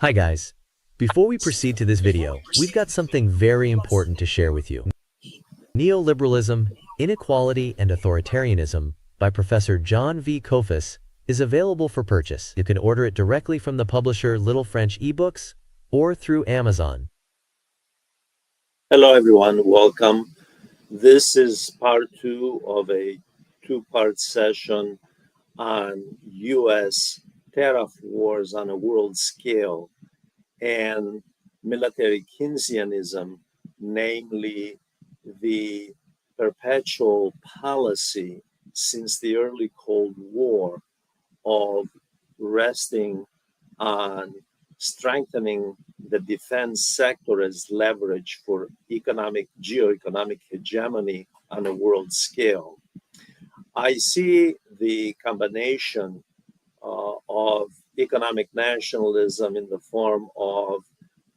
Hi guys. Before we proceed to this video, we've got something very important to share with you. Neoliberalism, Inequality and Authoritarianism by Professor John V. Kofis is available for purchase. You can order it directly from the publisher Little French eBooks or through Amazon. Hello everyone, welcome. This is part two of a two-part session on U.S. tariff wars on a world scale and military Keynesianism, namely the perpetual policy since the early Cold War of resting on strengthening the defense sector as leverage for geoeconomic hegemony on a world scale. I see the combination of economic nationalism in the form of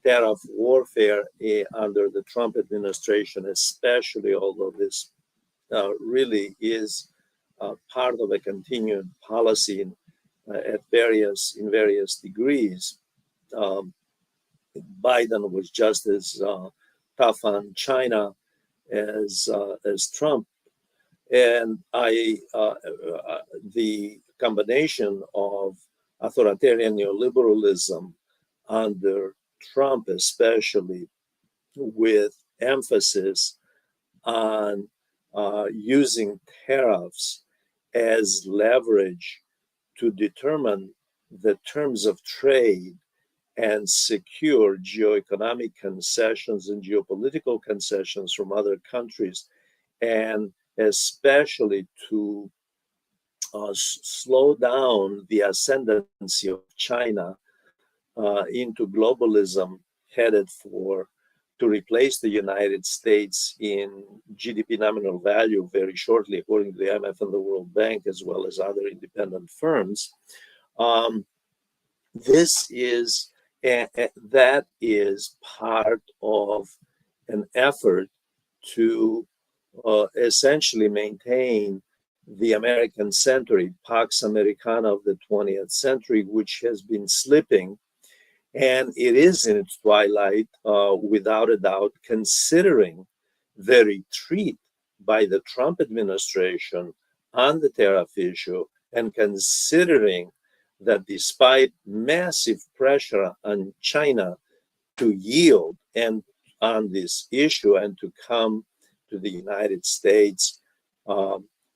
tariff warfare under the Trump administration, especially, although this really is part of a continued policy in various degrees. Biden was just as tough on China as Trump, and the combination of authoritarian neoliberalism under Trump, especially with emphasis on using tariffs as leverage to determine the terms of trade and secure geoeconomic concessions and geopolitical concessions from other countries, and especially to slow down the ascendancy of China into globalism, headed to replace the United States in GDP nominal value very shortly, according to the IMF and the World Bank, as well as other independent firms. That is part of an effort to essentially maintain the American century, Pax Americana of the 20th century, which has been slipping. And it is in its twilight, without a doubt, considering the retreat by the Trump administration on the tariff issue, and considering that despite massive pressure on China to yield and on this issue and to come to the United States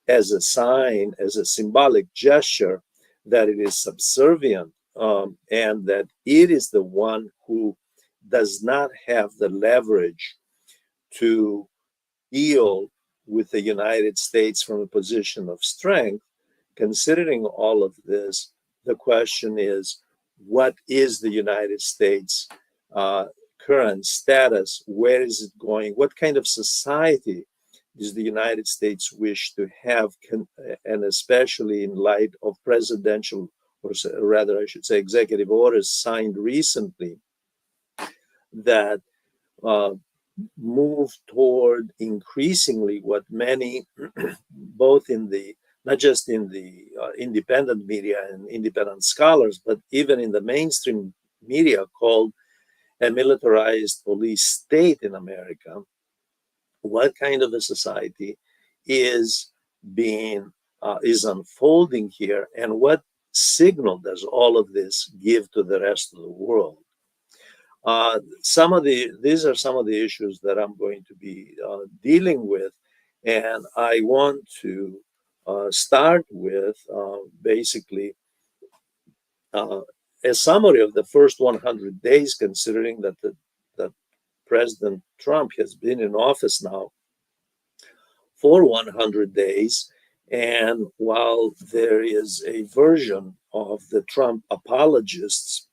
as a sign, as a symbolic gesture that it is subservient and that it is the one who does not have the leverage to deal with the United States from a position of strength. Considering all of this, the question is, what is the United States' current status? Where is it going? What kind of society does the United States wish to have? And especially in light of presidential, or rather, I should say, executive orders signed recently that move toward increasingly what many, both in the not just in the independent media and independent scholars, but even in the mainstream media, called a militarized police state in America. What kind of a society is unfolding here, and what signal does all of this give to the rest of the world? These are some of the issues that I'm going to be dealing with, and I want to start with basically a summary of the first 100 days, considering that that President Trump has been in office now for 100 days. And while there is a version of the Trump apologists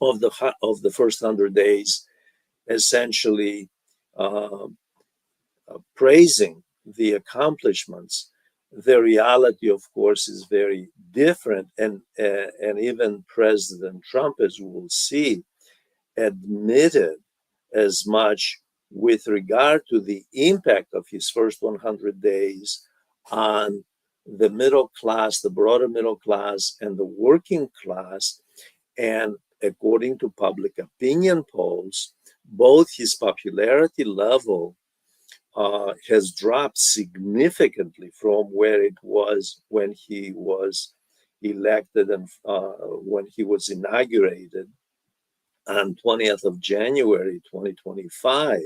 of the first 100 days, essentially praising the accomplishments, the reality, of course, is very different. And even President Trump, as we will see, admitted as much with regard to the impact of his first 100 days on the middle class, the broader middle class, and the working class, and according to public opinion polls, both his popularity level has dropped significantly from where it was when he was elected and when he was inaugurated on 20th of January 2025.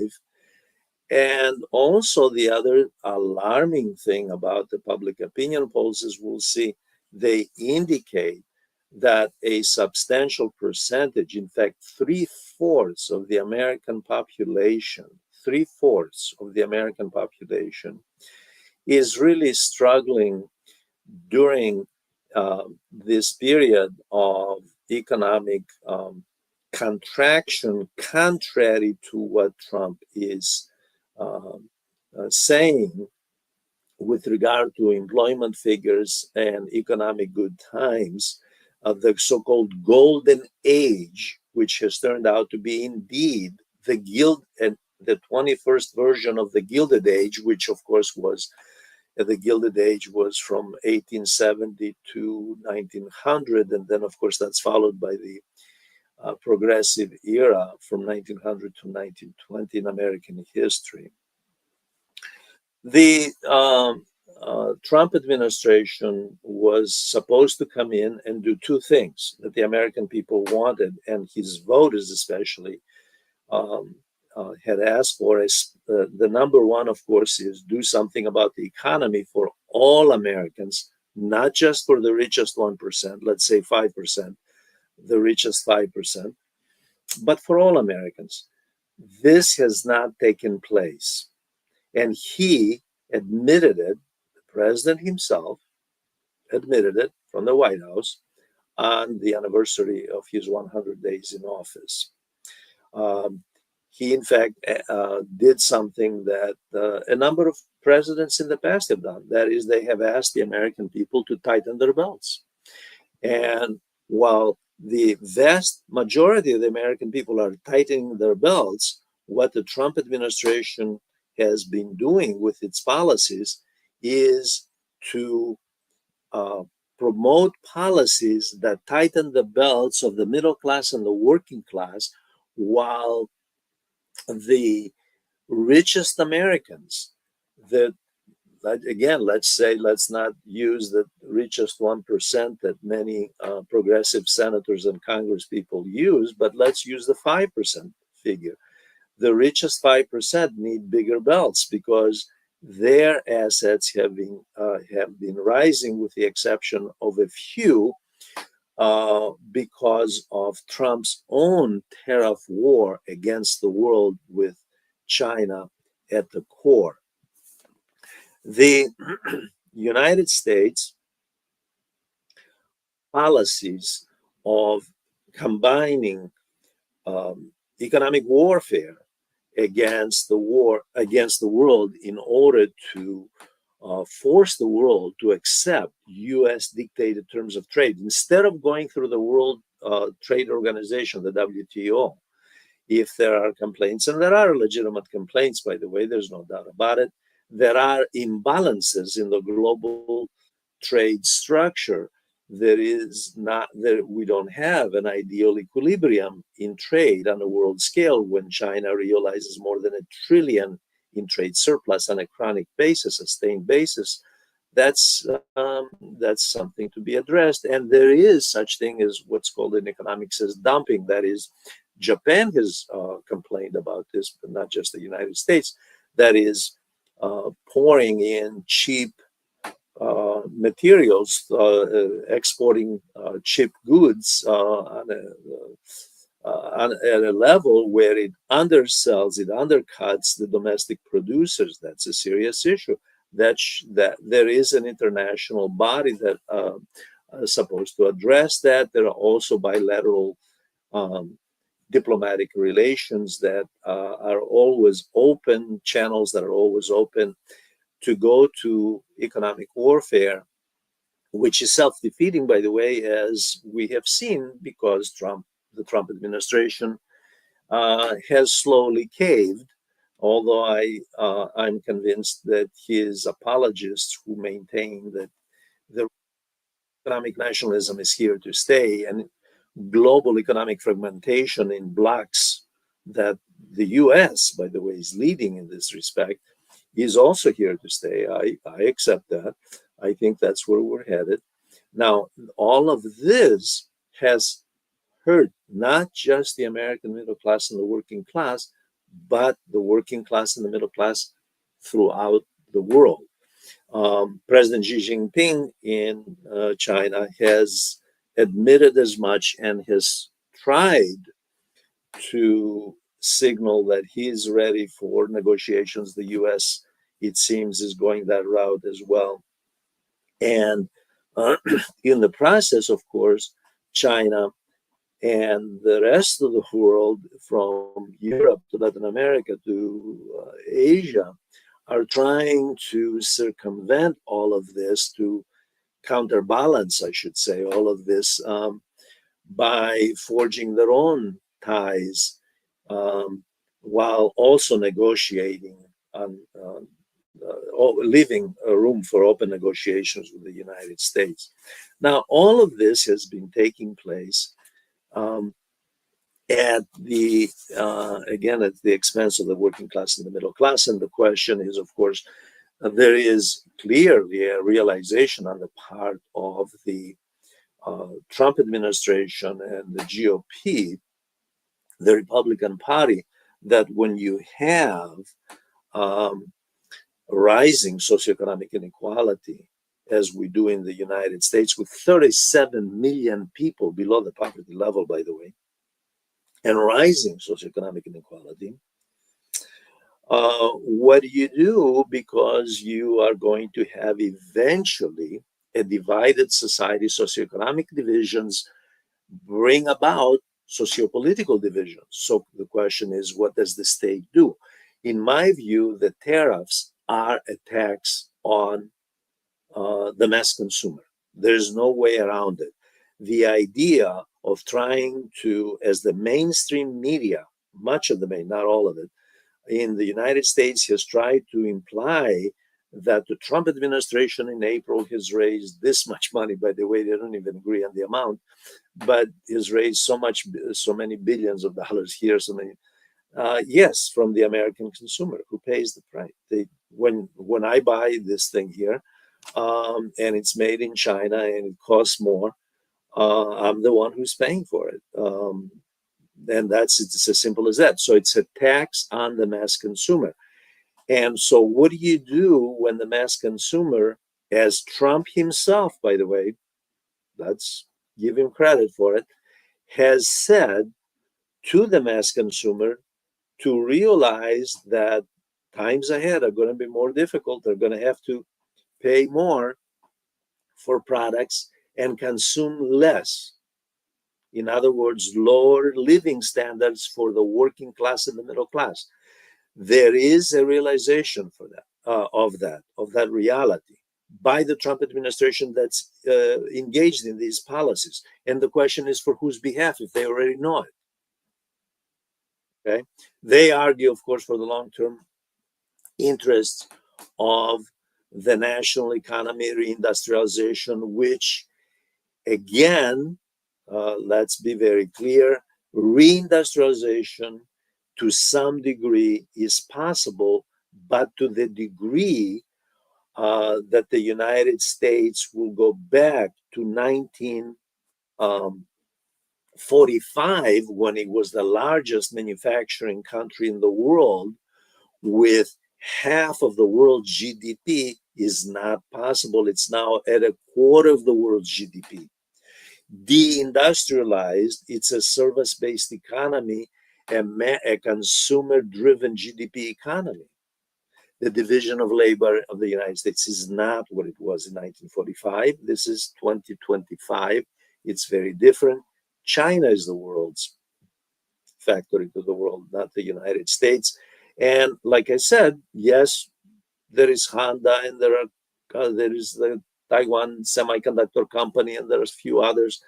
And also the other alarming thing about the public opinion polls is we'll see they indicate that a substantial percentage, in fact, three-fourths of the American population, three-fourths of the American population is really struggling during this period of economic contraction, contrary to what Trump is saying with regard to employment figures and economic good times, the so-called golden age, which has turned out to be indeed the 21st version of the Gilded Age, which of course was the Gilded Age was from 1870 to 1900, and then of course that's followed by the progressive era from 1900 to 1920 in American history. The Trump administration was supposed to come in and do two things that the American people wanted, and his voters especially had asked for. The number one, of course, is do something about the economy for all Americans, not just for the richest 1%, let's say 5%, the richest 5%, but for all Americans. This has not taken place. And he admitted it, the president himself admitted it from the White House on the anniversary of his 100 days in office. He, in fact, did something that a number of presidents in the past have done. That is, they have asked the American people to tighten their belts. And while the vast majority of the American people are tightening their belts, what the Trump administration has been doing with its policies is to promote policies that tighten the belts of the middle class and the working class, while the richest Americans, again, let's not use the richest 1% that many progressive senators and Congress people use, but let's use the 5% figure. The richest 5% need bigger belts because their assets have been rising, with the exception of a few, because of Trump's own tariff war against the world, with China at the core. The United States policies of combining economic warfare against the world in order to force the world to accept U.S. dictated terms of trade instead of going through the World Trade Organization, the WTO. If there are complaints, and there are legitimate complaints, by the way, there's no doubt about it, there are imbalances in the global trade structure. We don't have an ideal equilibrium in trade on a world scale when China realizes more than $1 trillion in trade surplus on a chronic basis, sustained basis. That's something to be addressed. And there is such thing as what's called in economics as dumping. That is, Japan has complained about this, but not just the United States. That is, pouring in cheap materials, exporting cheap goods at a level where it undersells, it undercuts the domestic producers. That's a serious issue. That there is an international body that is supposed to address that. There are also bilateral diplomatic relations that are always open, channels that are always open to go to economic warfare, which is self-defeating, by the way, as we have seen, because the Trump administration has slowly caved, although I'm convinced that his apologists who maintain that the economic nationalism is here to stay and global economic fragmentation in blocks that the US, by the way, is leading in this respect, is also here to stay. I accept that. I think that's where we're headed. Now, all of this has hurt not just the American middle class and the working class, but the working class and the middle class throughout the world. President Xi Jinping in China has admitted as much and has tried to signal that he is ready for negotiations. The US, it seems, is going that route as well. And in the process, of course, China and the rest of the world, from Europe to Latin America to Asia, are trying to circumvent all of this, to counterbalance, I should say, all of this by forging their own ties while also negotiating on leaving a room for open negotiations with the United States. Now, all of this has been taking place at the again at the expense of the working class and the middle class. And the question is, of course, there is clearly a realization on the part of the Trump administration and the GOP, the Republican Party, that when you have rising socioeconomic inequality, as we do in the United States, with 37 million people below the poverty level, by the way, and rising socioeconomic inequality, what do you do? Because you are going to have eventually a divided society. Socioeconomic divisions bring about sociopolitical divisions. So the question is, what does the state do? In my view, the tariffs are a tax on the mass consumer. There's no way around it. The idea of trying to, as the mainstream media, much of the main, not all of it, in the United States has tried to imply that the Trump administration in April has raised this much money. By the way, they don't even agree on the amount, but has raised so many billions of dollars here, so many. Yes, from the American consumer who pays the price. When I buy this thing here, and it's made in China and it costs more, I'm the one who's paying for it. And it's as simple as that. So it's a tax on the mass consumer. And so what do you do when the mass consumer, as Trump himself, by the way, let's give him credit for it, has said to the mass consumer to realize that times ahead are going to be more difficult. They're going to have to pay more for products and consume less. In other words, lower living standards for the working class and the middle class. There is a realization for that, of that reality by the Trump administration that's engaged in these policies. And the question is, for whose behalf, if they already know it? Okay, they argue, of course, for the long-term interests of the national economy, reindustrialization, which, again, let's be very clear, reindustrialization to some degree is possible, but to the degree that the United States will go back to 1945, when it was the largest manufacturing country in the world, with half of the world's GDP, is not possible. It's now at a quarter of the world's GDP. Deindustrialized, it's a service-based economy, a consumer-driven GDP economy. The division of labor of the United States is not what it was in 1945. This is 2025. It's very different. China is the world's factory to the world, not the United States. And like I said, yes, there is Honda, and there is the Taiwan Semiconductor Company, and there's a few others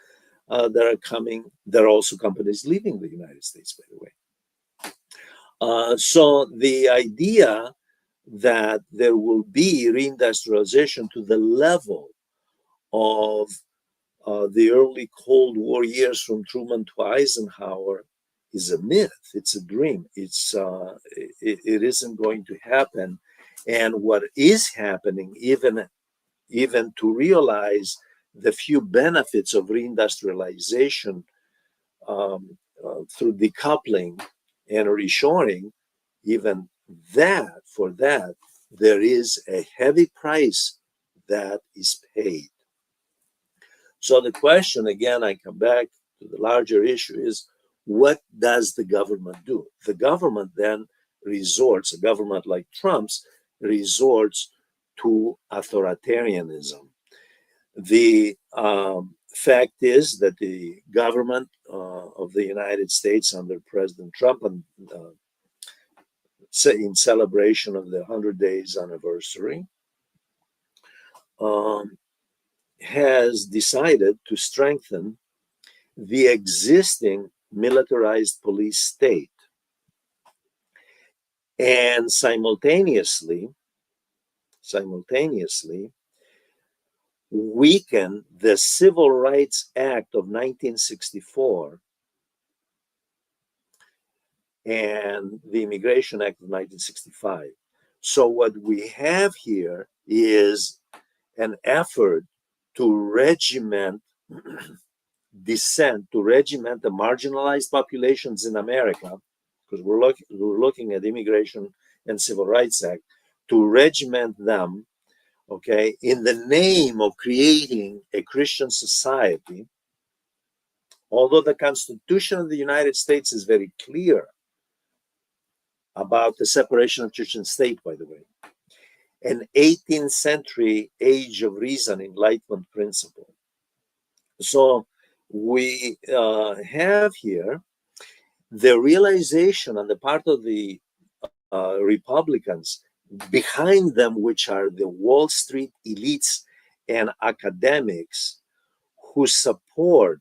that are coming. There are also companies leaving the United States, by the way. So the idea that there will be reindustrialization to the level of the early Cold War years from Truman to Eisenhower is a myth. It's a dream. It isn't going to happen. And what is happening, even to realize the few benefits of reindustrialization through decoupling and reshoring, even for that, there is a heavy price that is paid. So the question, again, I come back to the larger issue is, what does the government do? The government then resorts, a government like Trump's, resorts to authoritarianism. The fact is that the government of the United States under President Trump, and in celebration of the 100 days anniversary, has decided to strengthen the existing militarized police state and simultaneously weaken the Civil Rights Act of 1964 and the Immigration Act of 1965. So what we have here is an effort to regiment dissent, to regiment the marginalized populations in America, because we're looking at Immigration and Civil Rights Act, to regiment them, okay, in the name of creating a Christian society, although the Constitution of the United States is very clear about the separation of church and state, by the way, an 18th century age of reason enlightenment principle. So we have here the realization on the part of the Republicans, behind them, which are the Wall Street elites and academics who support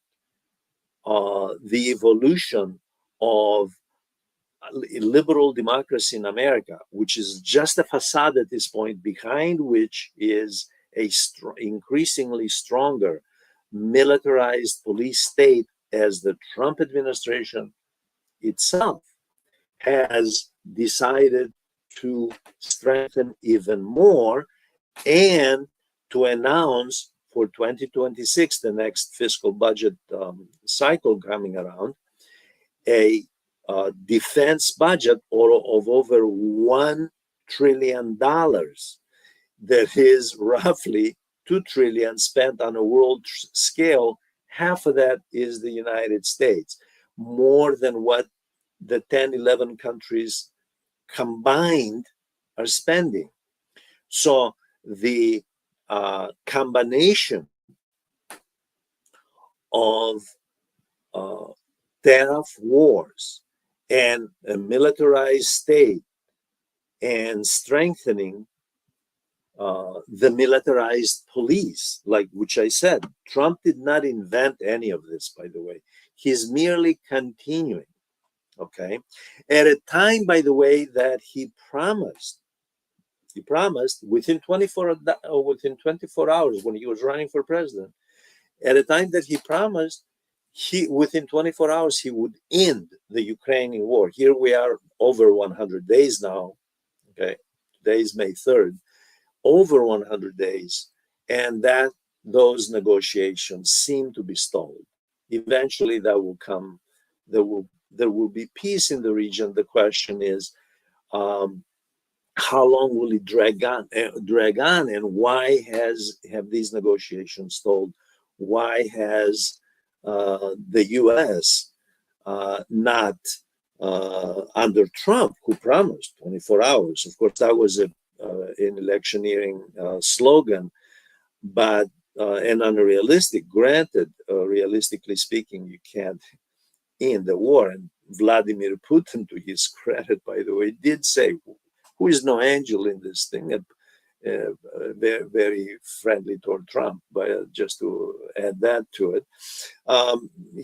the evolution of liberal democracy in America, which is just a facade at this point, behind which is a increasingly stronger militarized police state, as the Trump administration itself has decided to strengthen even more, and to announce for 2026, the next fiscal budget cycle coming around, a defense budget of over $1 trillion. That is roughly 2 trillion spent on a world scale. Half of that is the United States, more than what the 10, 11 countries combined are spending. So the combination of tariff wars and a militarized state and strengthening the militarized police, like which I said, Trump did not invent any of this, by the way. He's merely continuing, okay? At a time, by the way, that he promised within 24 hours when he was running for president, at a time that he promised within 24 hours he would end the Ukrainian war. Here we are over 100 days now, okay? Today is May 3rd. Over 100 days, and that those negotiations seem to be stalled. Eventually that will come. There will be peace in the region. The question is, how long will it drag on, and why have these negotiations stalled? Why has the U.S. Not under Trump, who promised 24 hours? Of course, that was an electioneering slogan, but and unrealistic. Granted, realistically speaking, you can't end the war. And Vladimir Putin, to his credit, by the way, did say, "Who is no angel in this thing?" Very, very friendly toward Trump, but just to add that to it,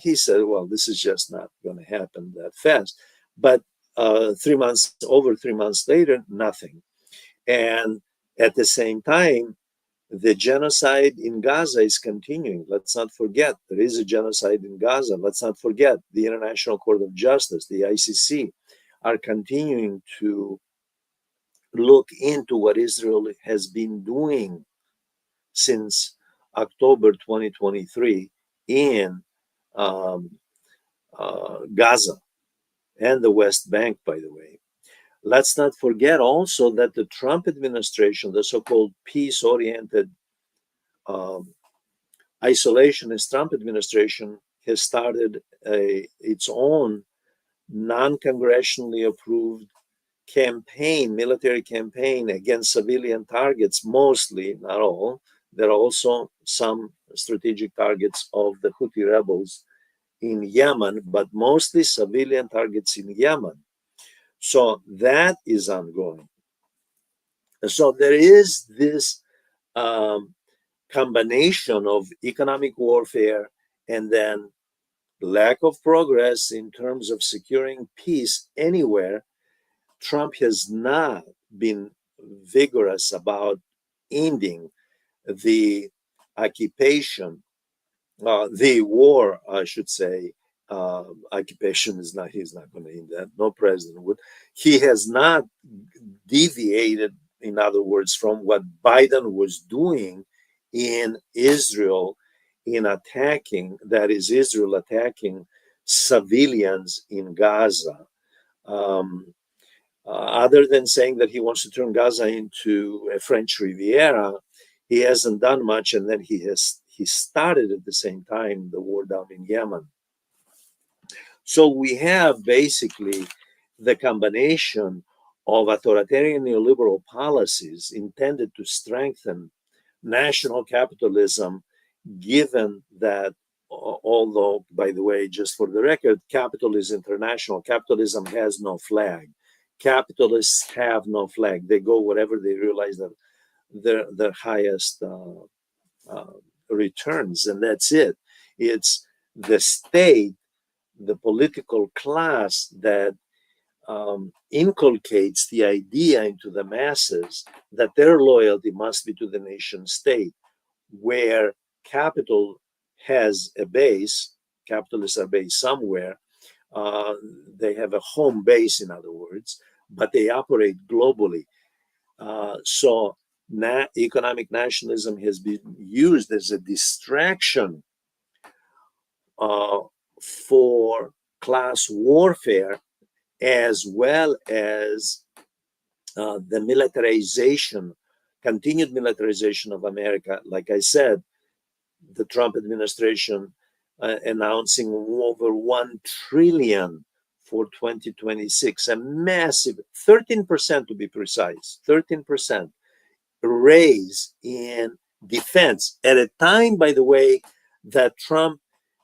he said, "Well, this is just not going to happen that fast." But over 3 months later, nothing. And at the same time, The genocide in Gaza is continuing. Let's not forget there is a genocide in Gaza. Let's not forget the International Court of Justice, the ICC, are continuing to look into what Israel has been doing since October 2023 in um, Gaza and the West Bank, by the way. Let's not forget also that the Trump administration, the so-called peace-oriented isolationist Trump administration, has started its own non-congressionally approved campaign, military campaign against civilian targets, mostly, not all. There are also some strategic targets of the Houthi rebels in Yemen, but mostly civilian targets in Yemen. So that is ongoing. So there is this combination of economic warfare and then lack of progress in terms of securing peace anywhere. Trump has not been vigorous about ending the occupation, the war, I should say. Occupation is not, he's not going to end that. No president would. He has not deviated, in other words, from what Biden was doing in Israel in attacking, that is, Israel attacking civilians in Gaza. Other than saying that he wants to turn Gaza into a French Riviera, he hasn't done much, and then he started at the same time the war down in Yemen. So we have basically the combination of authoritarian neoliberal policies intended to strengthen national capitalism, given that, although, by the way, just for the record, capital is international. Capitalism has no flag. Capitalists have no flag. They go wherever they realize that their highest returns, and that's it. It's the state, the political class that inculcates the idea into the masses that their loyalty must be to the nation state, where capital has a base, capitalists are based somewhere, they have a home base, in other words, but they operate globally. So economic nationalism has been used as a distraction for class warfare, as well as the militarization, continued militarization of America. Like I said, the Trump administration announcing over 1 trillion for 2026, a massive 13%, to be precise, 13% raise in defense at a time, by the way, that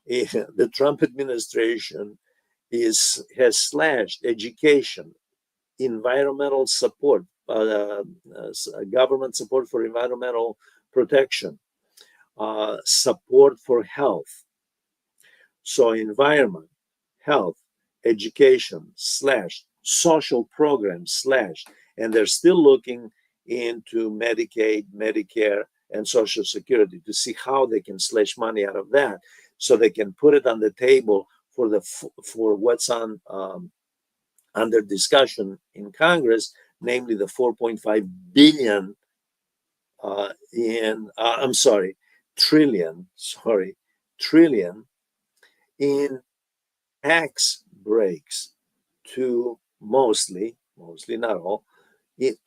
the Trump administration has slashed education, environmental support, government support for environmental protection, support for health. So environment, health, education slashed, social programs slashed, and they're still looking into Medicaid, Medicare, and Social Security to see how they can slash money out of that, so they can put it on the table for what's under discussion in Congress, namely the 4.5 billion trillion in tax breaks to mostly not all,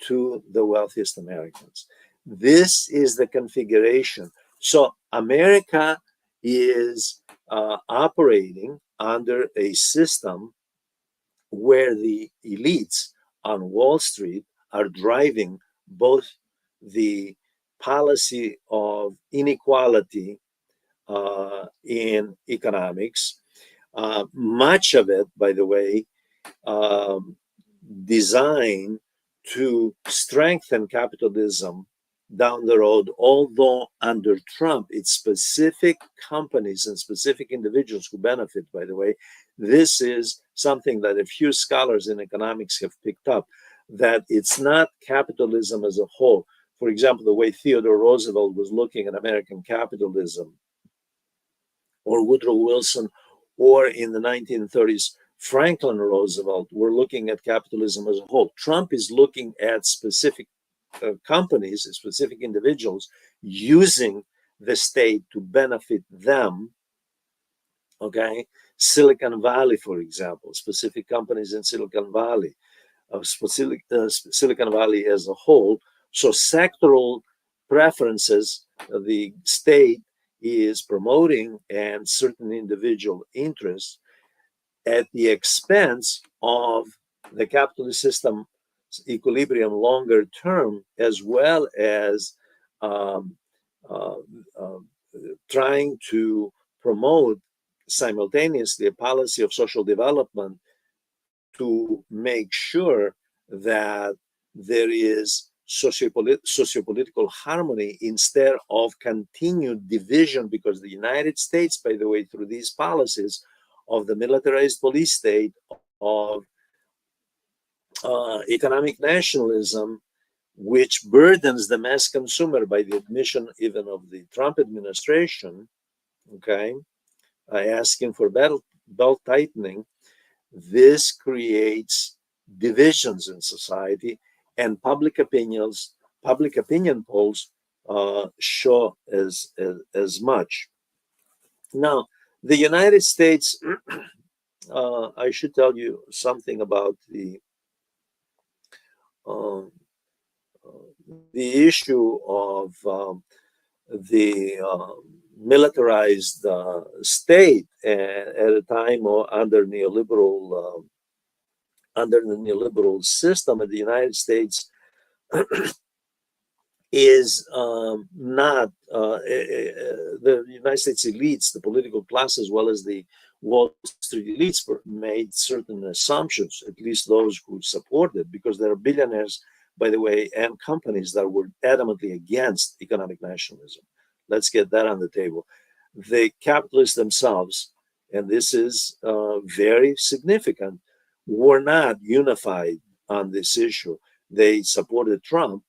to the wealthiest Americans. This is the configuration. So America is operating under a system where the elites on Wall Street are driving both the policy of inequality in economics, much of it, by the way, designed to strengthen capitalism down the road, although under Trump, it's specific companies and specific individuals who benefit, by the way. This is something that a few scholars in economics have picked up, that it's not capitalism as a whole. for example, the way Theodore Roosevelt was looking at American capitalism, or Woodrow Wilson, or in the 1930s, Franklin Roosevelt were looking at capitalism as a whole. Trump is looking at specific companies, specific individuals, using the state to benefit them. Okay, Silicon Valley, for example, specific companies in Silicon Valley, Silicon Valley as a whole. So sectoral preferences, the state is promoting and certain individual interests at the expense of the capitalist system equilibrium longer term, as well as um, uh, uh, trying to promote simultaneously a policy of social development to make sure that there is sociopolitical harmony instead of continued division, because the United States, by the way, through these policies of the militarized police state, of economic nationalism, which burdens the mass consumer by the admission even of the Trump administration, okay, asking for belt tightening, this creates divisions in society, and public opinion polls show as much. Now, the United States, I should tell you something about um, the issue of the militarized state at a time under the neoliberal system in the United States is not the United States elites, the political class, as well as the Wall Street elites, made certain assumptions, at least those who support it, because there are billionaires, by the way, and companies that were adamantly against economic nationalism. Let's get that on the table. The capitalists themselves, and this is very significant, were not unified on this issue. They supported Trump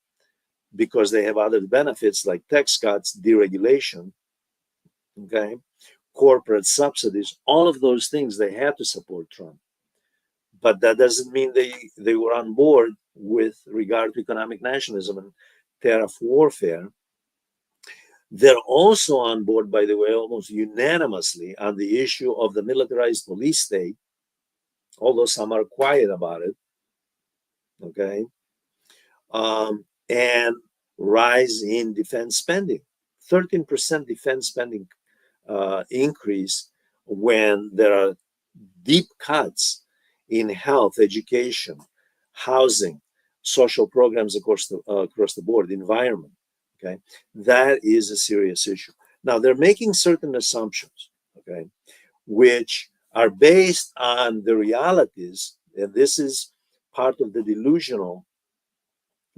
because they have other benefits like tax cuts, deregulation, okay, corporate subsidies, all of those things. They had to support Trump. But that doesn't mean they were on board with regard to economic nationalism and tariff warfare. They're also on board, by the way, almost unanimously on the issue of the militarized police state, although some are quiet about it, okay, and rise in defense spending. 13% defense spending increase when there are deep cuts in health, education, housing, social programs across the board, environment. Okay, that is a serious issue. Now they're making certain assumptions, okay, which are based on the realities, and this is part of the delusional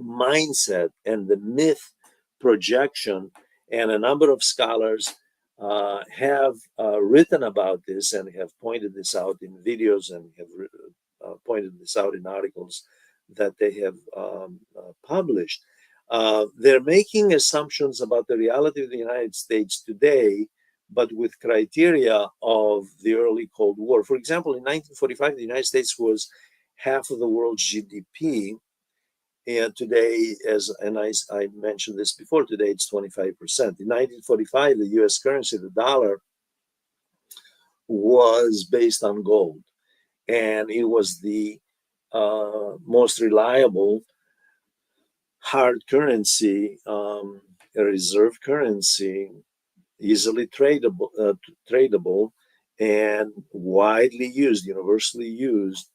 mindset and the myth projection. And a number of scholars have written about this and have pointed this out in videos and have pointed this out in articles that they have published. They're making assumptions about the reality of the United States today, but with criteria of the early Cold War. For example, in 1945, the United States was half of the world's GDP. And today, I mentioned this before, today it's 25%. In 1945, the US currency, the dollar, was based on gold. And it was the most reliable hard currency, a reserve currency, easily tradable, and widely used, universally used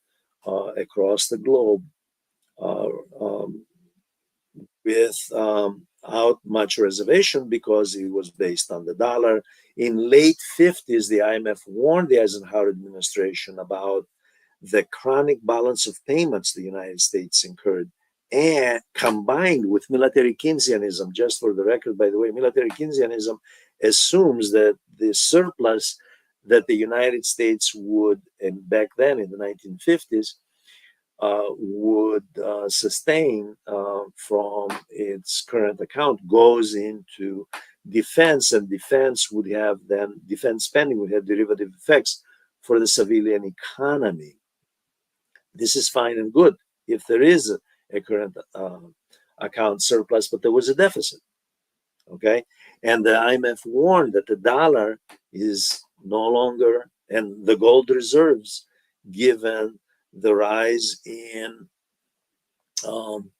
across the globe, without much reservation, because it was based on the dollar. In late 50s, the IMF warned the Eisenhower administration about the chronic balance of payments the United States incurred, and combined with military Keynesianism. Just for the record, by the way, military Keynesianism assumes that the surplus that the United States would, and back then in the 1950s, would sustain from its current account goes into defense, and defense spending would have derivative effects for the civilian economy. This is fine and good if there is a current account surplus, but there was a deficit. Okay, and the IMF warned that the dollar is no longer, and the gold reserves, given the rise in um,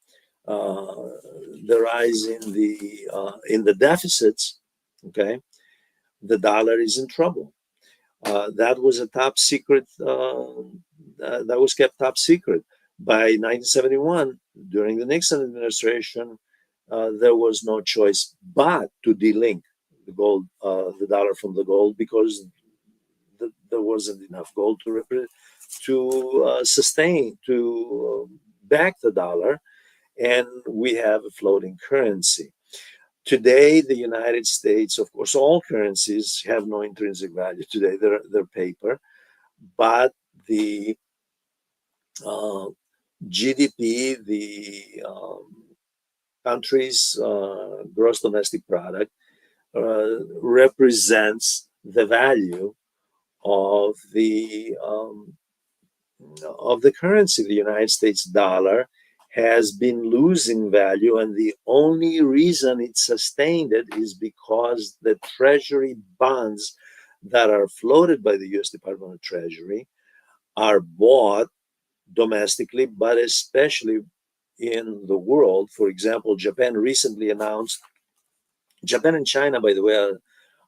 in the deficits. Okay, the dollar is in trouble. That was a top secret. That was kept top secret. By 1971, during the Nixon administration, there was no choice but to delink the dollar from the gold, because there wasn't enough gold to back the dollar, and we have a floating currency. Today, the United States, of course, all currencies have no intrinsic value today. They're paper, but the GDP, the country's gross domestic product, represents the value of the currency. The United States dollar has been losing value, and the only reason it sustained it is because the treasury bonds that are floated by the U.S. Department of Treasury are bought domestically, but especially in the world. For example, Japan recently announced, Japan and China, by the way,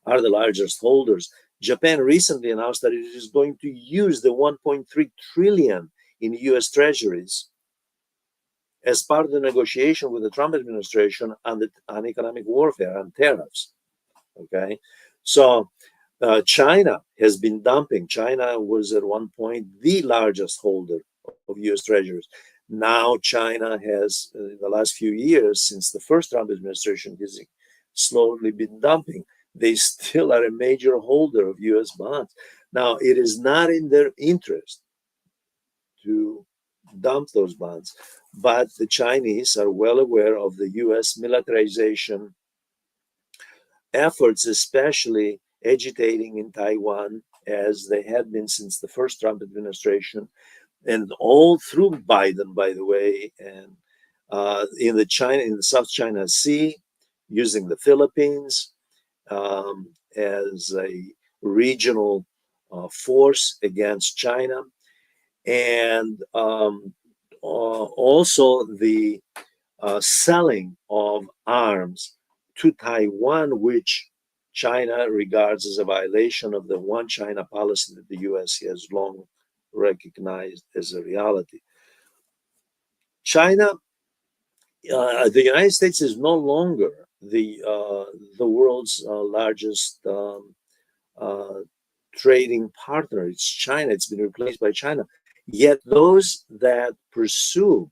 are the largest holders. Japan recently announced that it is going to use the 1.3 trillion in U.S. treasuries as part of the negotiation with the Trump administration on economic warfare, on tariffs. Okay, so China has been dumping. China was at one point the largest holder of U.S. treasuries. Now China has, in the last few years, since the first Trump administration, has slowly been dumping. They still are a major holder of U.S. bonds. Now, it is not in their interest to dump those bonds, but the Chinese are well aware of the U.S. militarization efforts, especially agitating in Taiwan, as they had been since the first Trump administration, and all through Biden, by the way, and in the South China Sea, using the Philippines as a regional force against China, and also the selling of arms to Taiwan, which China regards as a violation of the One China policy that the U.S. has long recognized as a reality. China, the United States is no longer the world's largest trading partner. It's China. It's been replaced by China. Yet those that pursue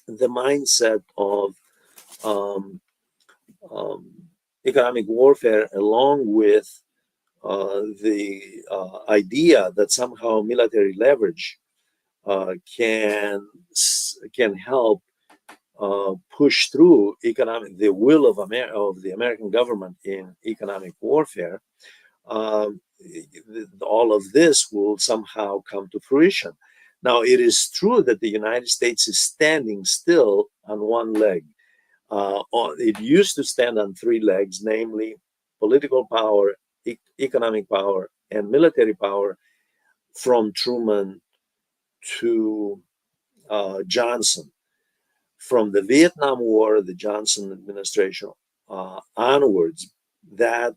the mindset of economic warfare, along with the idea that somehow military leverage can help push through the will of the American government in economic warfare, all of this will somehow come to fruition. Now, it is true that the United States is standing still on one leg. It used to stand on three legs, namely political power, economic power, and military power, from Truman to Johnson. From the Vietnam War, the Johnson administration onwards, that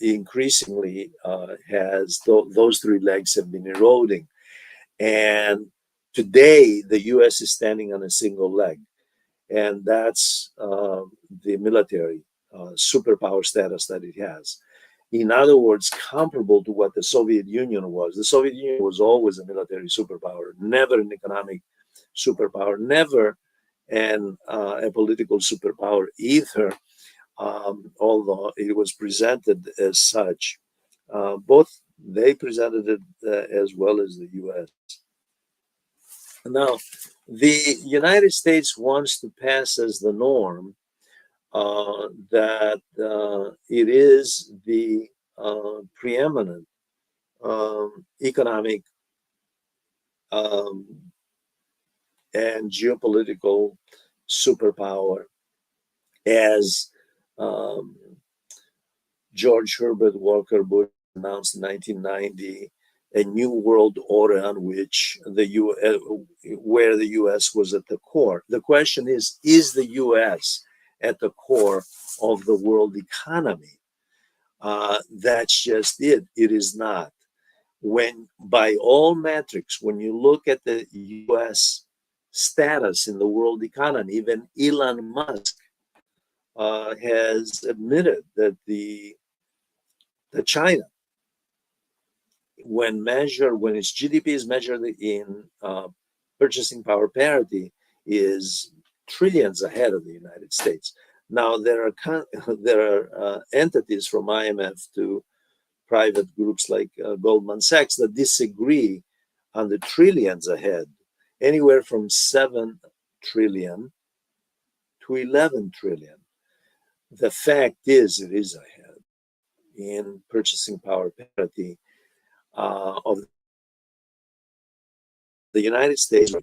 increasingly those three legs have been eroding. And today, the U.S. is standing on a single leg. And that's the military superpower status that it has. In other words, comparable to what the Soviet Union was. The Soviet Union was always a military superpower, never an economic superpower, never a political superpower either, although it was presented as such. Both they presented it as well as the U.S. Now, the United States wants to pass as the norm that it is the preeminent economic um, and geopolitical superpower, as um, George Herbert Walker Bush announced in 1990, a new world order on which where the U.S. was at the core. The question is the U.S. at the core of the world economy? That's just it. It is not. When, by all metrics, when you look at the U.S. status in the world economy, even Elon Musk has admitted that the China, when its GDP is measured in purchasing power parity, is trillions ahead of the United States. Now there are entities from IMF to private groups like Goldman Sachs that disagree on the trillions ahead, anywhere from 7 trillion to 11 trillion. The fact is, it is ahead in purchasing power parity of the United States.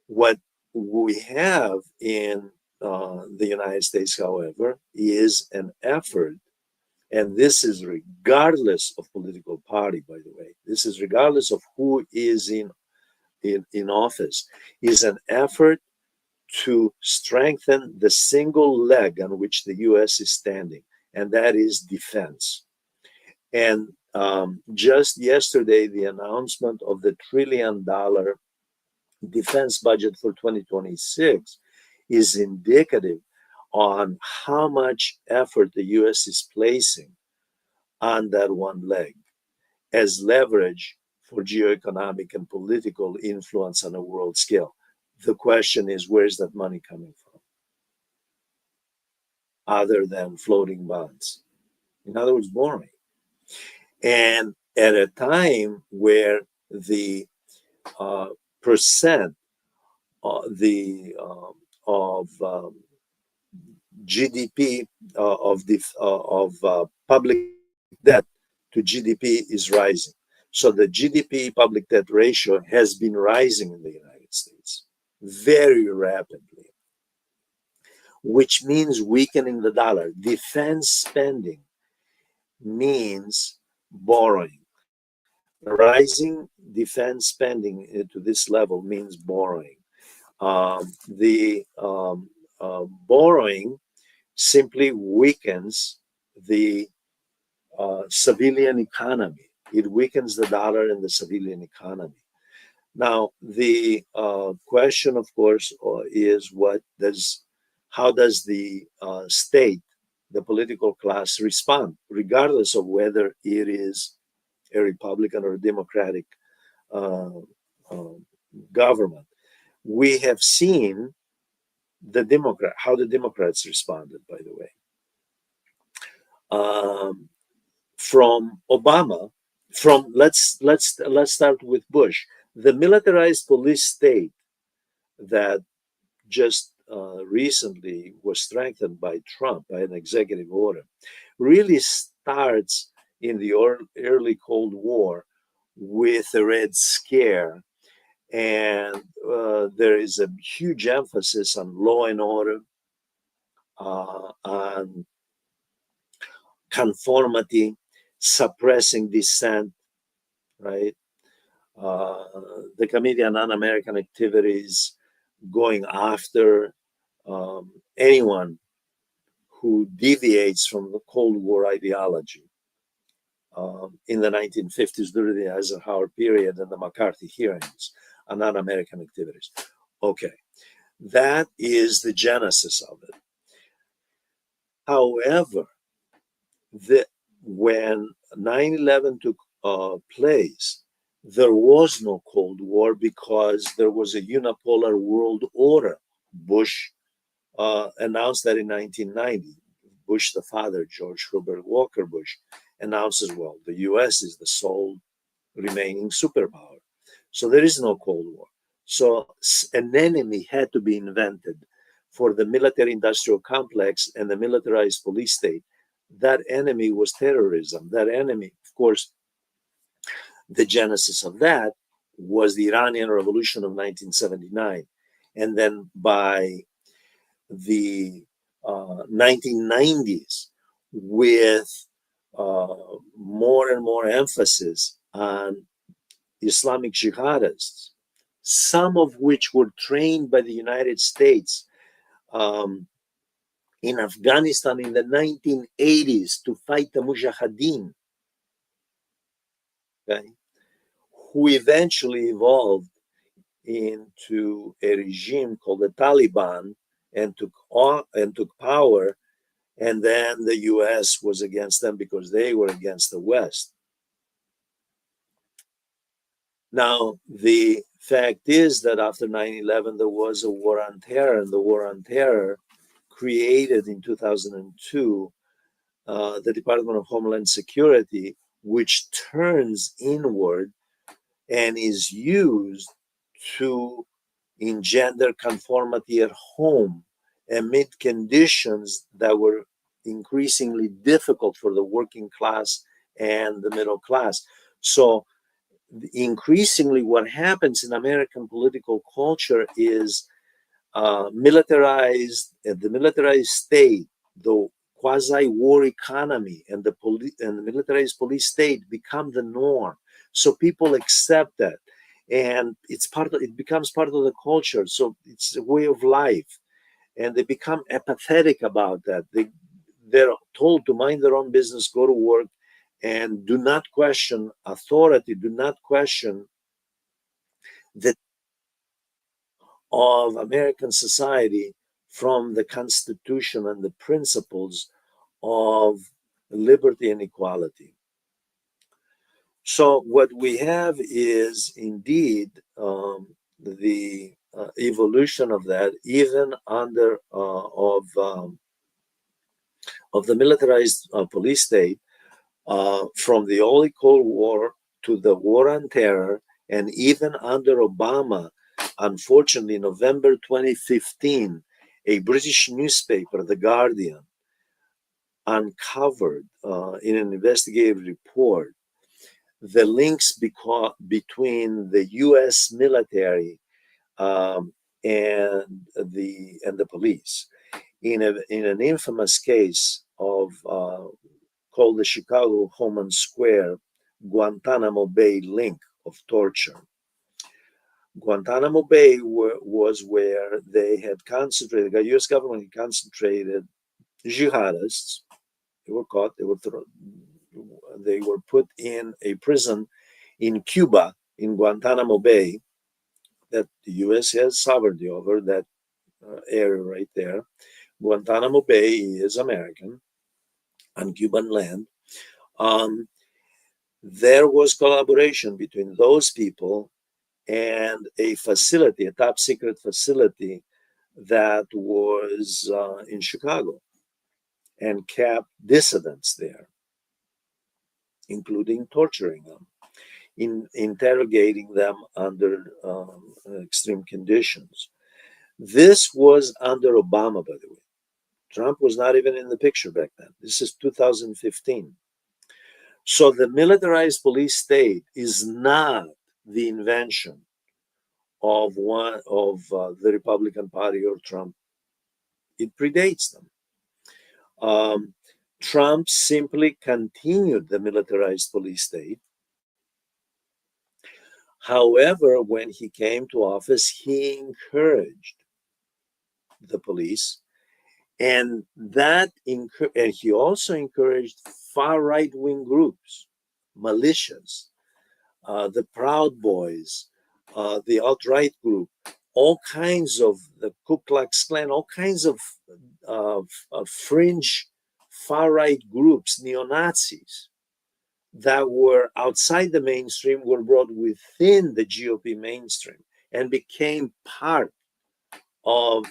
What we have in the United States, however, is an effort, and this is regardless of political party, by the way, this is regardless of who is in office, is an effort to strengthen the single leg on which the U.S. is standing, and that is defense. And just yesterday, the announcement of the $1 trillion defense budget for 2026 is indicative on how much effort the U.S. is placing on that one leg as leverage for geoeconomic and political influence on a world scale. The question is, where's that money coming from? Other than floating bonds. In other words, borrowing. And at a time where the percent of GDP of public debt to GDP is rising. So the GDP public debt ratio has been rising in the United States very rapidly, which means weakening the dollar. Defense spending means borrowing. Rising defense spending to this level means borrowing. Borrowing simply weakens the civilian economy. It weakens the dollar and the civilian economy. Now, the question, of course, is how does the state, the political class, respond, regardless of whether it is a Republican or a Democratic government. We have seen how the Democrats responded, by the way. From Obama, let's start with Bush. The militarized police state that just recently was strengthened by Trump by an executive order really starts in the early Cold War with the Red Scare, and there is a huge emphasis on law and order, on conformity, suppressing dissent, right? The Committee on Un-American Activities going after anyone who deviates from the Cold War ideology. In the 1950s, during the Eisenhower period and the McCarthy hearings on non-American activities. Okay, that is the genesis of it. However, when 9/11 took place, there was no Cold War because there was a unipolar world order. Bush announced that in 1990. Bush, the father, George Herbert Walker Bush, announces, well, the U.S. is the sole remaining superpower. So there is no Cold War. So an enemy had to be invented for the military-industrial complex and the militarized police state. That enemy was terrorism. That enemy, of course, the genesis of that was the Iranian Revolution of 1979. And then by the 1990s, with more and more emphasis on Islamic jihadists, some of which were trained by the United States in Afghanistan in the 1980s to fight the Mujahideen, okay, who eventually evolved into a regime called the Taliban and took power. And then the US was against them because they were against the West. Now, the fact is that after 9/11, there was a war on terror, and the war on terror created in 2002 the Department of Homeland Security, which turns inward and is used to engender conformity at home amid conditions that were increasingly difficult for the working class and the middle class. So increasingly what happens in American political culture is the militarized state, the quasi-war economy, and the militarized police state become the norm. So people accept that, and it becomes part of the culture. So it's a way of life, and they become apathetic about that. They're told to mind their own business, go to work, and do not question authority, do not question the of American society from the Constitution and the principles of liberty and equality. So what we have is indeed the evolution of that, even under of the militarized police state, from the early Cold War to the war on terror, and even under Obama. Unfortunately, November 2015, a British newspaper, The Guardian, uncovered in an investigative report the links between the U.S. military and the police in an infamous case of called the Chicago Homan Square Guantanamo Bay link of torture. Guantanamo Bay was where they had concentrated, the US government had concentrated jihadists. They were caught, they were put in a prison in Cuba, in Guantanamo Bay, that the US has sovereignty over, that area right there. Guantanamo Bay is American, on Cuban land. There was collaboration between those people and a facility, a top secret facility that was in Chicago and kept dissidents there, including torturing them, interrogating them under extreme conditions. This was under Obama, by the way. Trump was not even in the picture back then. This is 2015. So the militarized police state is not the invention of the Republican Party or Trump. It predates them. Trump simply continued the militarized police state. However, when he came to office, he encouraged the police, and he also encouraged far right-wing groups, militias, the Proud Boys, the alt-right group, all kinds of the Ku Klux Klan, all kinds of fringe far-right groups, neo-Nazis, that were outside the mainstream were brought within the GOP mainstream and became part of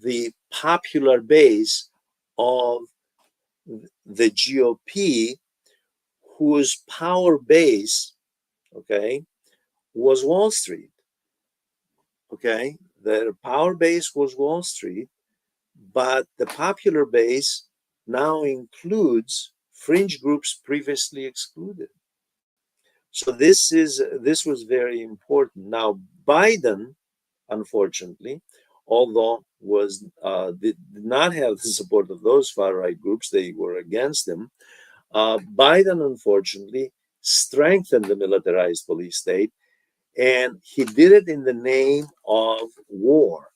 the popular base of the GOP, whose power base, okay, was Wall Street. okay? Their power base was Wall Street, but the popular base now includes fringe groups previously excluded. So this was very important. Now Biden, unfortunately, although did not have the support of those far right groups, they were against him. Biden, unfortunately, strengthened the militarized police state, and he did it in the name of war,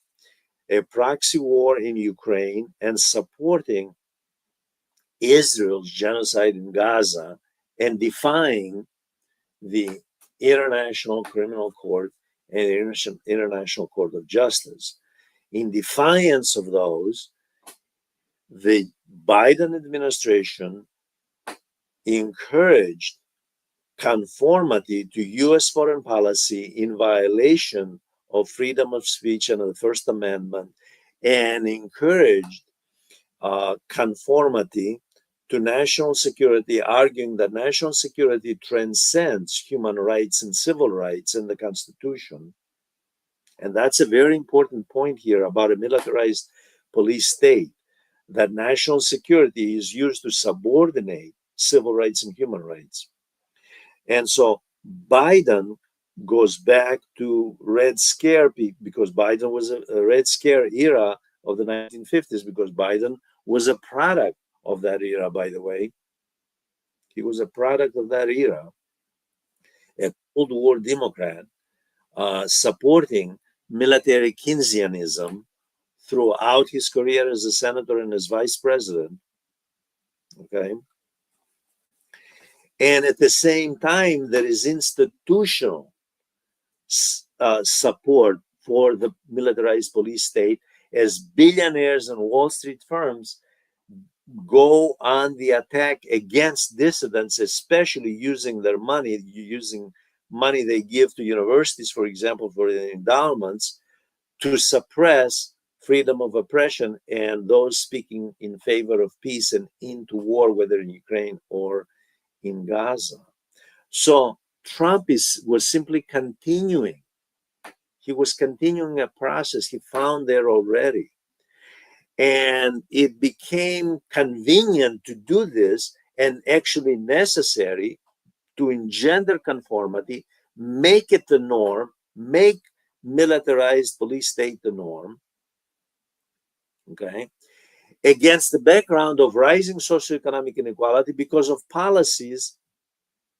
a proxy war in Ukraine, and supporting Israel's genocide in Gaza and defying the International Criminal Court and the International Court of Justice. In defiance of those, the Biden administration encouraged conformity to US foreign policy in violation of freedom of speech and the First Amendment, and encouraged conformity to national security, arguing that national security transcends human rights and civil rights in the Constitution. And that's a very important point here about a militarized police state, that national security is used to subordinate civil rights and human rights. And so Biden goes back to Red Scare, because Biden was a Red Scare era of the 1950s, because Biden was a product of that era, by the way. He was a product of that era, a Cold War Democrat, supporting military Keynesianism throughout his career as a senator and as vice president. Okay. And at the same time, there is institutional support for the militarized police state, as billionaires and Wall Street firms go on the attack against dissidents, especially using their money, using money they give to universities, for example, for the endowments, to suppress freedom of oppression and those speaking in favor of peace and into war, whether in Ukraine or in Gaza. So Trump was simply continuing. He was continuing a process he found there already. And it became convenient to do this, and actually necessary to engender conformity, make it the norm, make militarized police state the norm, okay, against the background of rising socioeconomic inequality because of policies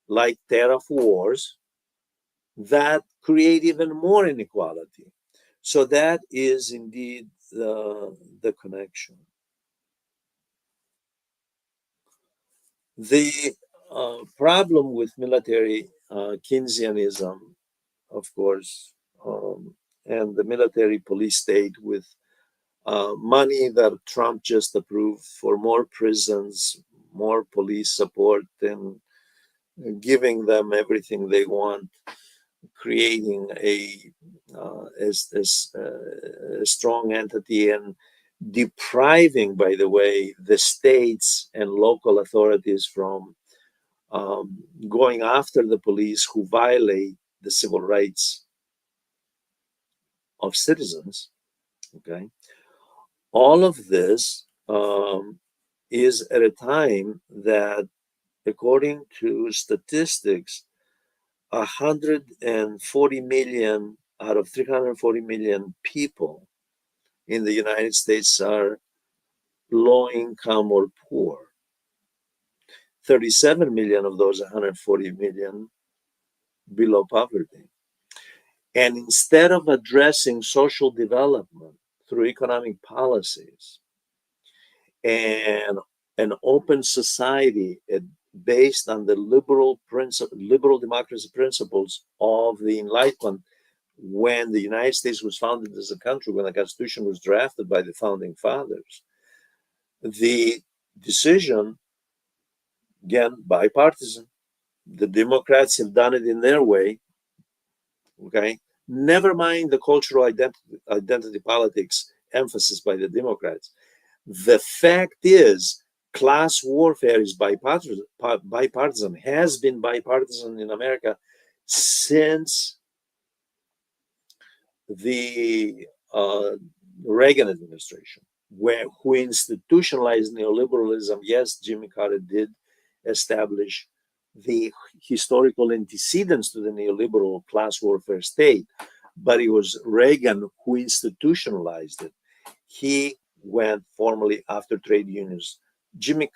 like tariff wars that create even more inequality. So that is indeed the connection. The problem with military Keynesianism, of course, and the military police state with money that Trump just approved for more prisons, more police support, and giving them everything they want, creating a strong entity, and depriving, by the way, the states and local authorities from going after the police who violate the civil rights of citizens. Okay, all of this is at a time that, according to statistics, 140 million out of 340 million people in the United States are low income or poor. 37 million of those 140 million below poverty. And instead of addressing social development through economic policies and an open society based on the liberal democracy principles of the Enlightenment, when the United States was founded as a country, when the Constitution was drafted by the founding fathers, the decision, again, bipartisan, the Democrats have done it in their way, okay? Never mind the cultural identity politics emphasis by the Democrats. The fact is, class warfare is bipartisan, has been bipartisan in America since the Reagan administration, who institutionalized neoliberalism. Yes, Jimmy Carter did establish the historical antecedents to the neoliberal class warfare state, but it was Reagan who institutionalized it. He went formally after trade unions. Jimmy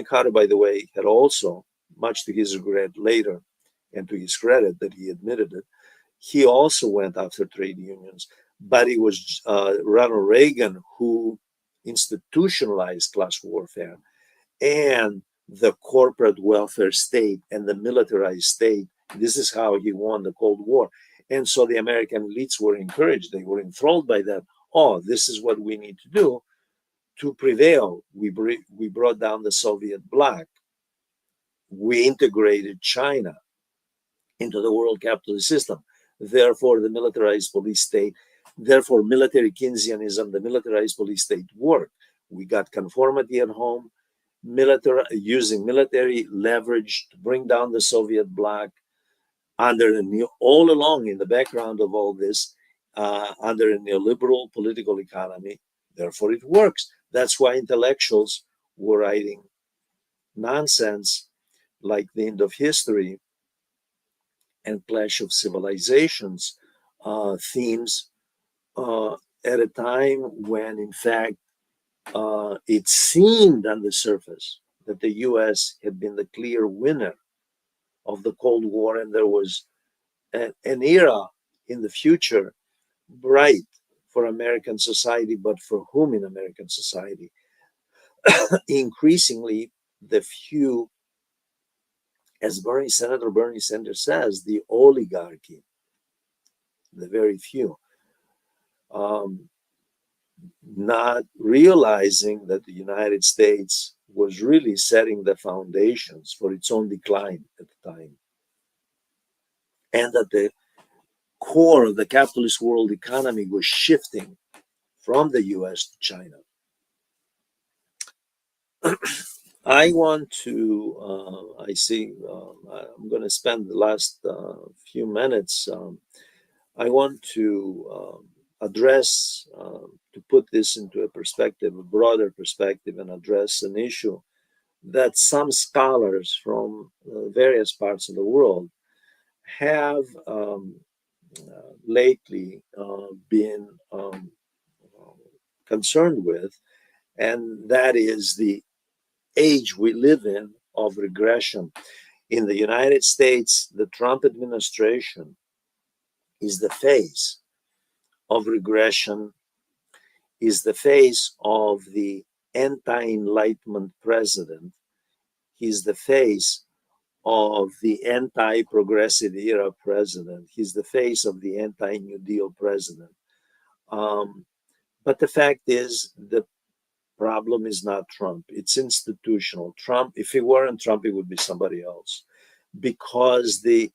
Carter, by the way, had also, much to his regret later, and to his credit that he admitted it, he also went after trade unions. But it was Ronald Reagan who institutionalized class warfare and the corporate welfare state and the militarized state. This is how he won the Cold War. And so the American elites were encouraged, they were enthralled by that. Oh, this is what we need to do to prevail. We brought down the Soviet bloc. We integrated China into the world capitalist system. Therefore, the militarized police state, therefore, military Keynesianism, the militarized police state worked. We got conformity at home, using military leverage to bring down the Soviet bloc all along in the background of all this, under a neoliberal political economy. Therefore, it works. That's why intellectuals were writing nonsense like The End of History and Clash of Civilizations themes at a time when, in fact, it seemed on the surface that the US had been the clear winner of the Cold War, and there was an era in the future bright for American society, but for whom in American society? Increasingly, the few, as Senator Bernie Sanders says, the oligarchy, the very few, not realizing that the United States was really setting the foundations for its own decline at the time, and that the core of the capitalist world economy was shifting from the US to China. I want to, I'm going to spend the last few minutes. I want to address, to put this into a perspective, a broader perspective, and address an issue that some scholars from various parts of the world have lately been concerned with, and that is the age we live in of regression. In the United States, the Trump administration is the face of regression, is the face of the anti-enlightenment president. He's the face of the anti-progressive era president. He's the face of the anti-New Deal president. But the fact is, the problem is not Trump. It's institutional. Trump, if he weren't Trump, it would be somebody else. Because the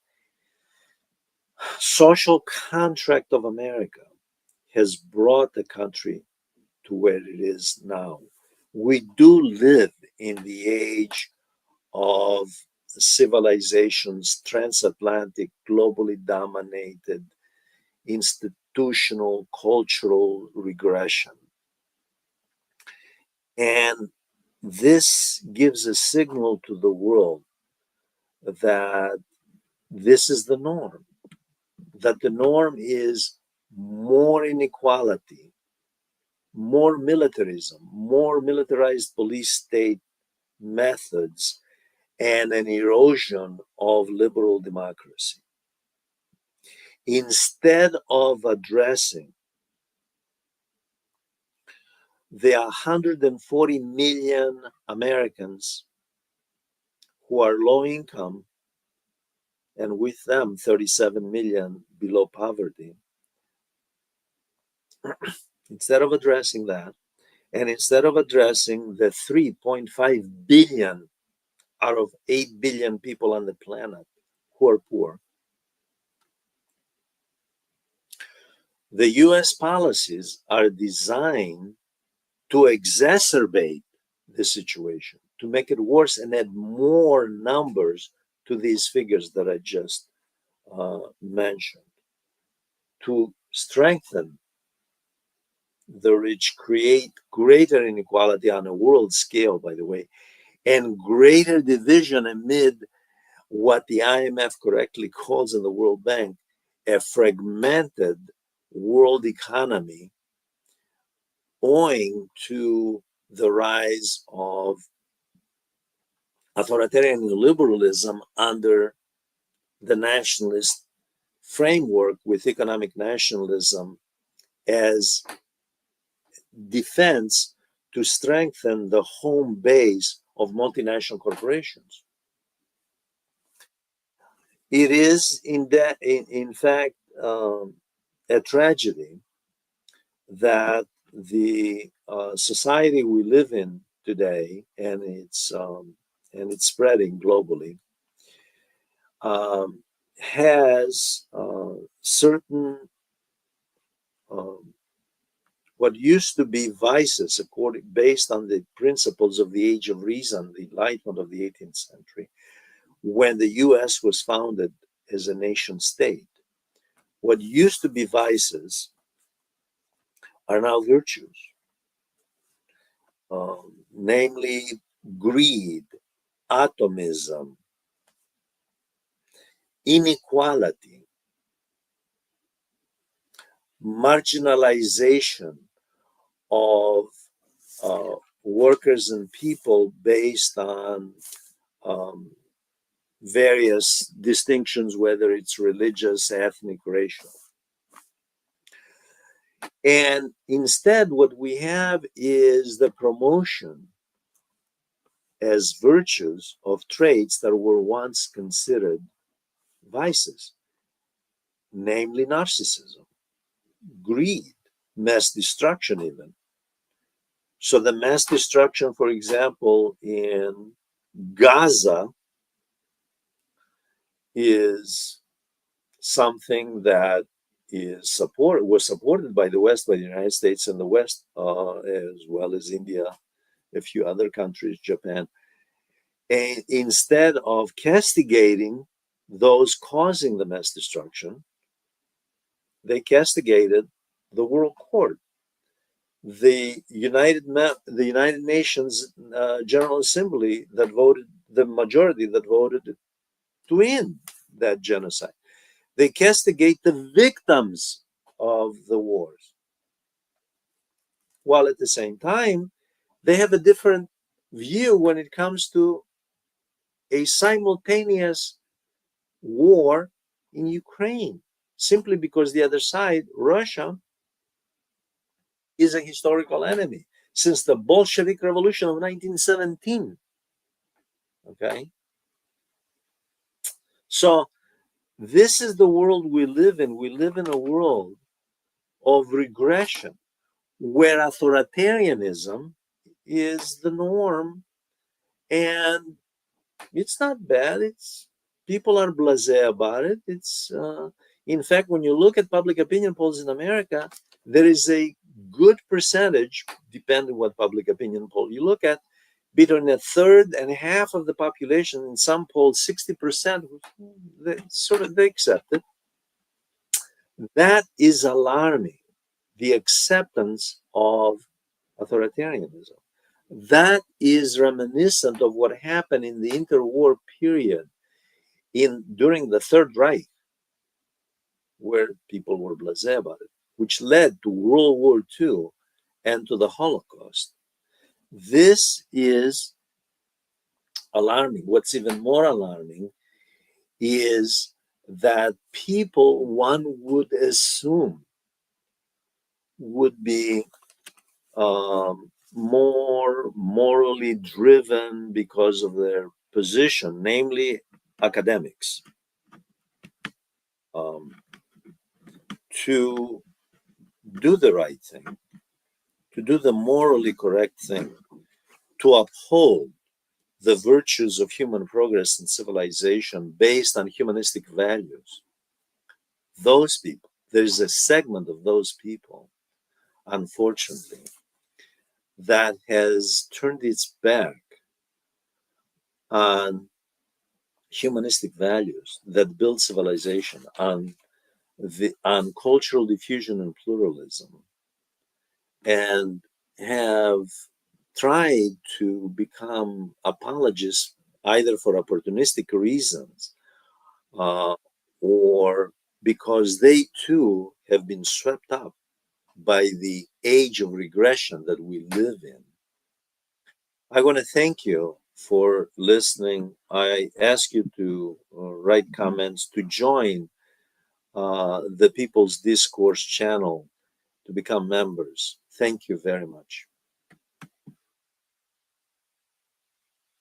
social contract of America has brought the country to where it is now. We do live in the age of civilization's transatlantic, globally dominated, institutional, cultural regression. And this gives a signal to the world that this is the norm, that the norm is more inequality, more militarism, more militarized police state methods, and an erosion of liberal democracy. Instead of addressing the 140 million Americans who are low income, and with them 37 million below poverty, instead of addressing that, and instead of addressing the 3.5 billion out of 8 billion people on the planet who are poor, the US policies are designed to exacerbate the situation, to make it worse and add more numbers to these figures that I just mentioned, to strengthen the rich, create greater inequality on a world scale, by the way, and greater division amid what the IMF correctly calls in the World Bank a fragmented world economy owing to the rise of authoritarian liberalism under the nationalist framework, with economic nationalism as defense to strengthen the home base of multinational corporations. It is, in fact, a tragedy that the society we live in today, and it's spreading globally, has certain what used to be vices, based on the principles of the Age of Reason, the Enlightenment of the 18th century, when the U.S. was founded as a nation state. What used to be vices are now virtues, namely greed, atomism, inequality, marginalization of workers and people based on various distinctions, whether it's religious, ethnic, racial. And instead, what we have is the promotion as virtues of traits that were once considered vices, namely narcissism, greed, mass destruction, even. So, the mass destruction, for example, in Gaza is something that was supported by the West, by the United States and the West, as well as India, a few other countries, Japan. And instead of castigating those causing the mass destruction, they castigated the World Court, the United Nations General Assembly, that voted, the majority that voted to end that genocide. They castigate the victims of the wars, while at the same time, they have a different view when it comes to a simultaneous war in Ukraine, simply because the other side, Russia, is a historical enemy since the Bolshevik Revolution of 1917. Okay? So, this is the world we live in. We live in a world of regression where authoritarianism is the norm, and it's not bad. It's people are blasé about it. It's in fact, when you look at public opinion polls in America, there is a good percentage, depending what public opinion poll you look at, between a third and half of the population. In some polls, 60%, they accept it. That is alarming. The acceptance of authoritarianism. That is reminiscent of what happened in the interwar period during the Third Reich, where people were blasé about it, which led to World War II and to the Holocaust. This is alarming. What's even more alarming is that people, one would assume, would be more morally driven because of their position, namely academics, to do the right thing, to do the morally correct thing, to uphold the virtues of human progress and civilization based on humanistic values. Those people, there's a segment of those people, unfortunately, that has turned its back on humanistic values that build civilization, on on cultural diffusion and pluralism, and have tried to become apologists either for opportunistic reasons uh, or because they too have been swept up by the age of regression that we live in. I want to thank you for listening. I ask you to write comments, to join the People's Discourse channel, to become members. Thank you very much.